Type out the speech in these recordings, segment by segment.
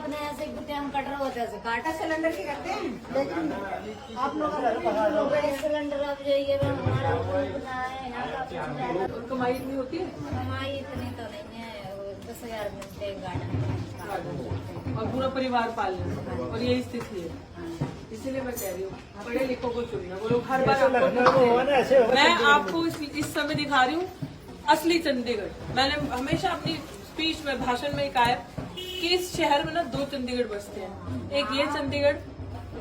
अपने ऐसे कुत्ते हम कट रहे होते हैं काटा सिलेंडर की करते हैं, लेकिन आप लोग बड़े सिलेंडर अब जाइए हमारा बनाए यहाँ का कुछ ज्यादा और कमाई इतनी होती है कमाई इतनी तो नहीं है 10,000 मिलते हैं गार्डन और पूरा परिवार पाल लेना और यही स्थिति है। इसीलिए मैं कह रही हूँ पढ़े लिखों को चुनना। वो लोग हर बार मैं आपको इस समय दिखा रही हूँ असली चंडीगढ़। मैंने हमेशा अपनी स्पीच में भाषण में कहा है कि इस शहर में ना दो चंडीगढ़ बसते हैं। एक ये चंडीगढ़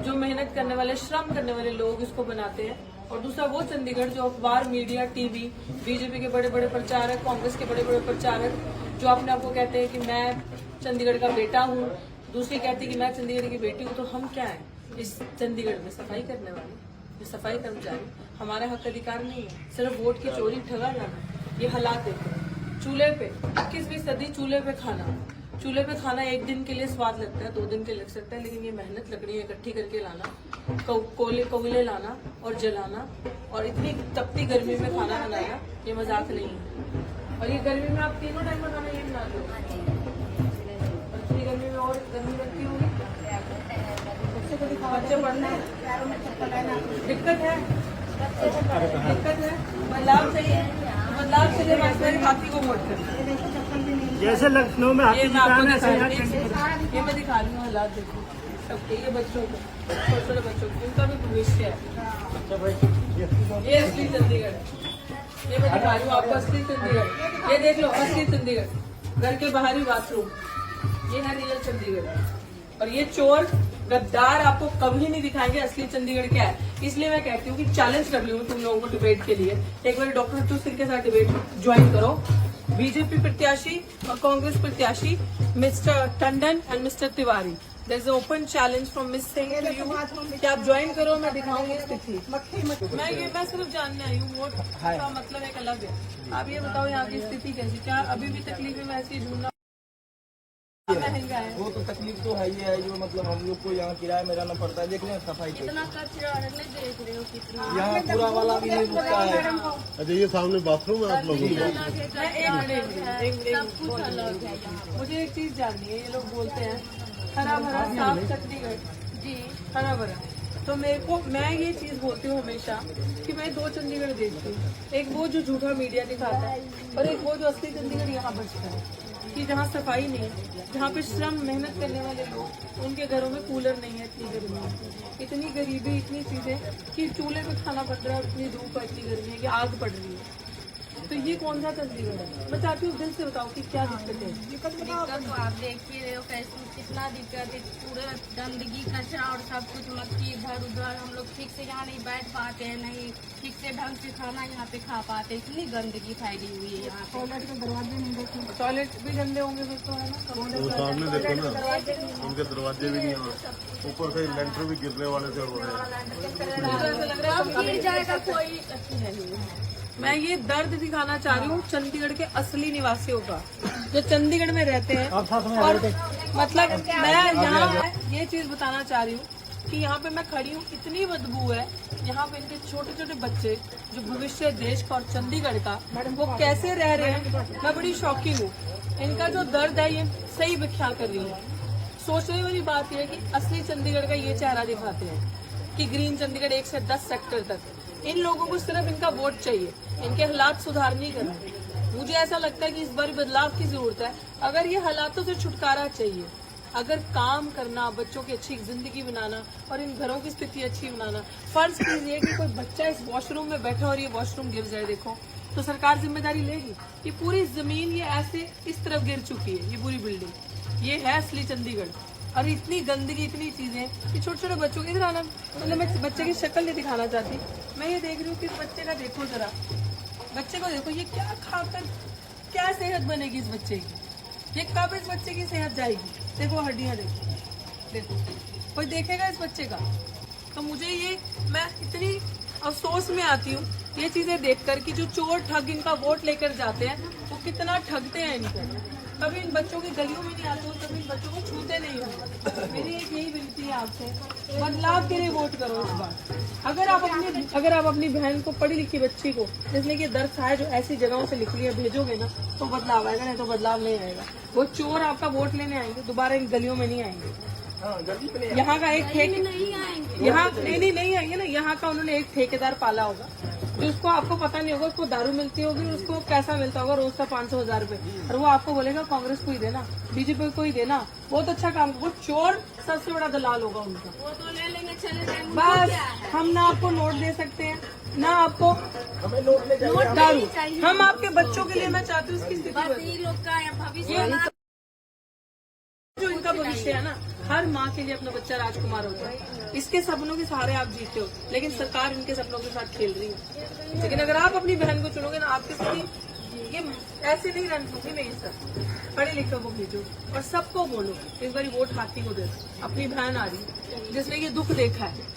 जो मेहनत करने वाले श्रम करने वाले लोग इसको बनाते हैं, और दूसरा वो चंडीगढ़ जो अखबार मीडिया टीवी बीजेपी के बड़े बड़े प्रचारक कांग्रेस के बड़े बड़े प्रचारक जो अपने आप को कहते हैं कि मैं चंडीगढ़ का बेटा हूँ, दूसरी कहती है कि मैं चंडीगढ़ की बेटी हूँ। तो हम क्या है इस चंडीगढ़ में सफाई करने वाले सफाई कर्मचारी। हमारा हक अधिकार नहीं है सिर्फ वोट की चोरी ठगा जाना। ये हालात देखो चूल्हे पे 21वीं सदी चूल्हे पे खाना एक दिन के लिए स्वाद लगता है 2 दिन के लग सकता है, लेकिन ये मेहनत लकड़ियां इकट्ठी करके लाना कोयले लाना और जलाना और इतनी तपती गर्मी में खाना बनाना ये मजाक नहीं है। और ये गर्मी में आप तीनों टाइम का खाना ये बना लो और इतनी गर्मी में और गर्मी लगती होगी। बच्चे पढ़ने दिक्कत है बदलाव चाहिए बाकी को वोट करना। जैसे लखनऊ में हाथी दुकान है ये मैं दिखा रही हूँ हालात देखो सबके। ये बच्चों को छोटे छोटे बच्चों को उनका भी भविष्य है। ये असली चंडीगढ़ ये मैं दिखा रही हूँ आपको असली चंडीगढ़। ये देख लो असली चंडीगढ़ घर के बाहरी बाथरूम ये है रियल चंडीगढ़। और ये चोर गद्दार आपको कभी नहीं दिखाएंगे असली चंडीगढ़ क्या है। इसलिए मैं कहती हूँ कि चैलेंज कर रही हूँ तुम लोगों को डिबेट के लिए। एक बार डॉक्टर हरचू सिंह के साथ डिबेट ज्वाइन करो। बीजेपी प्रत्याशी और कांग्रेस प्रत्याशी mister Tandon and mister Tiwari there is an open challenge from miss Singh to you कि आप ज्वाइन करो। मैं दिखाऊंगी स्थिति। मैं सिर्फ जानने आई हूँ वोट का मतलब एक अलग है। आप ये बताओ यहाँ की स्थिति कैसी, क्या अभी भी तकलीफें में ऐसी ढूंढना महंगा है? वो तो तकलीफ तो है ही है जो मतलब हम लोग को यहाँ किराए में रहना पड़ता है। देख रहे हैं सफाई इतना कचरा देख रहे हो कितना यहाँ पूरा वाला भी नहीं रुकता है। अच्छा ये सामने बाथरूम है आप लोगों का? सब कुछ अलग है यहाँ। मुझे एक चीज जाननी है। ये लोग बोलते हैं हरा भरा साफ चंडीगढ़ जी हरा भरा, तो मैं ये चीज बोलती हूँ हमेशा कि मैं 2 चंडीगढ़ देखती हूँ। एक वो जो झूठा मीडिया दिखाता है और एक वो जो असली चंडीगढ़ यहाँ बचता है कि जहाँ सफाई नहीं है, जहाँ पे श्रम मेहनत करने वाले लोग उनके घरों में कूलर नहीं है, इतनी गर्मी है, इतनी गरीबी, इतनी चीजें कि चूल्हे पे खाना पड़ रहा है, इतनी धूप है, इतनी गर्मी है कि आग पड़ रही है। तो ये कौन सा चंडीगढ़ है? मैं चाहती हूँ दिल से बताओ कि क्या दिक्कत है। दिक्कत तो आप देख ही रहे हो कैसे कितना दिक्कत है। पूरे गंदगी कचरा और सब कुछ मक्खी इधर उधर। हम लोग ठीक से यहाँ नहीं बैठ पाते हैं, नहीं ठीक से ढंग से खाना यहाँ पे खा पाते। इतनी गंदगी फैली हुई है यहाँ। टॉयलेट के दरवाजे नहीं देखते, टॉयलेट भी गंदे होंगे फिर तो है ना। वो सामने देखो ना उनके दरवाजे भी नहीं है, ऊपर से लेंटर भी गिरने वाले से हो रहे हैं। लग रहा है गिर जाएगा कोई अच्छी नहीं। मैं ये दर्द दिखाना चाह रही हूँ चंडीगढ़ के असली निवासियों का जो चंडीगढ़ में रहते हैं। और मतलब मैं यहाँ ये चीज बताना चाह रही हूँ कि यहाँ पे मैं खड़ी हूँ, इतनी बदबू है यहाँ पे। इनके छोटे छोटे बच्चे जो भविष्य देश का और चंडीगढ़ का वो कैसे रह रहे हैं, मैं बड़ी शॉकिंग हूँ। इनका जो दर्द है ये सही व्याख्या कर रही है। सोचने वाली बात यह है कि असली चंडीगढ़ का ये चेहरा दिखाते हैं कि ग्रीन चंडीगढ़ 1 से 10 सेक्टर तक। इन लोगों को सिर्फ इनका वोट चाहिए, इनके हालात सुधार नहीं करना। मुझे ऐसा लगता है कि इस बार बदलाव की जरूरत है। अगर ये हालातों से छुटकारा चाहिए, अगर काम करना, बच्चों की अच्छी जिंदगी बनाना और इन घरों की स्थिति अच्छी बनाना। फर्ज कीजिए कि कोई बच्चा इस वॉशरूम में बैठा और ये वॉशरूम गिर जाए, देखो तो सरकार जिम्मेदारी लेगी। ये पूरी जमीन ये ऐसे इस तरफ गिर चुकी है, ये पूरी बिल्डिंग। ये है असली चंडीगढ़। और इतनी गंदगी, इतनी चीजें कि छोटे छोटे बच्चों के इधर आना, मतलब मैं बच्चे की शक्ल नहीं दिखाना चाहती। मैं ये देख रही हूँ कि इस बच्चे का देखो जरा, बच्चे को देखो ये क्या खाकर क्या सेहत बनेगी इस बच्चे की। ये कब इस बच्चे की सेहत जाएगी? देखो हड्डियां देखो कोई देखेगा इस बच्चे का? तो मुझे ये मैं इतनी अफसोस में आती हूँ ये चीजें देखकर कि जो चोर ठग इनका वोट लेकर जाते हैं वो कितना ठगते हैं इनको। कभी इन बच्चों की गलियों में नहीं आते हो, कभी इन बच्चों को छूते नहीं हो। मेरी एक यही विनती है आपसे, बदलाव के लिए वोट करो इस बार। अगर आप अपनी बहन को, पढ़ी लिखी बच्ची को, जिसने की दर्द है जो ऐसी जगहों से लिख लिया, भेजोगे ना तो बदलाव आएगा, नहीं तो बदलाव नहीं आएगा। वो चोर आपका वोट लेने आएंगे, दोबारा इन गलियों में नहीं आएंगे। यहाँ का एक नहीं आएंगे, यहाँ नहीं आएंगे ना। यहाँ का उन्होंने एक ठेकेदार पाला होगा जो उसको, आपको पता नहीं होगा, उसको दारू मिलती होगी, उसको कैसा मिलता होगा रोज का 500-1000 रुपए, और वो आपको बोलेगा कांग्रेस को ही देना, बीजेपी को ही देना, बहुत अच्छा काम। वो चोर सबसे बड़ा दलाल होगा उनका। वो तो ले लेंगे, चले जाएंगे। बस हम ना आपको नोट दे सकते हैं, ना आपको हमें नोट ले जाइए। दारू। चाहिए। हम आपके बच्चों के लिए, मैं चाहती हूँ उसकी स्थिति बस बदले। ये लोग का भविष्य जो इनका भविष्य है ना, हर माँ के लिए अपना बच्चा राजकुमार होता है। इसके सपनों के सहारे आप जीते हो, लेकिन सरकार इनके सपनों के साथ खेल रही है। लेकिन अगर आप अपनी बहन को चुनोगे ना, आपकी स्थिति ये ऐसे नहीं रहने दूंगी मैं। ये सब पढ़े लिखे को भेजो और सबको बोलो इस बार वोट हाथी को दे दो। अपनी बहन आ रही है जिसने ये दुख देखा है,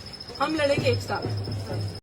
हम लड़ेंगे एक साथ।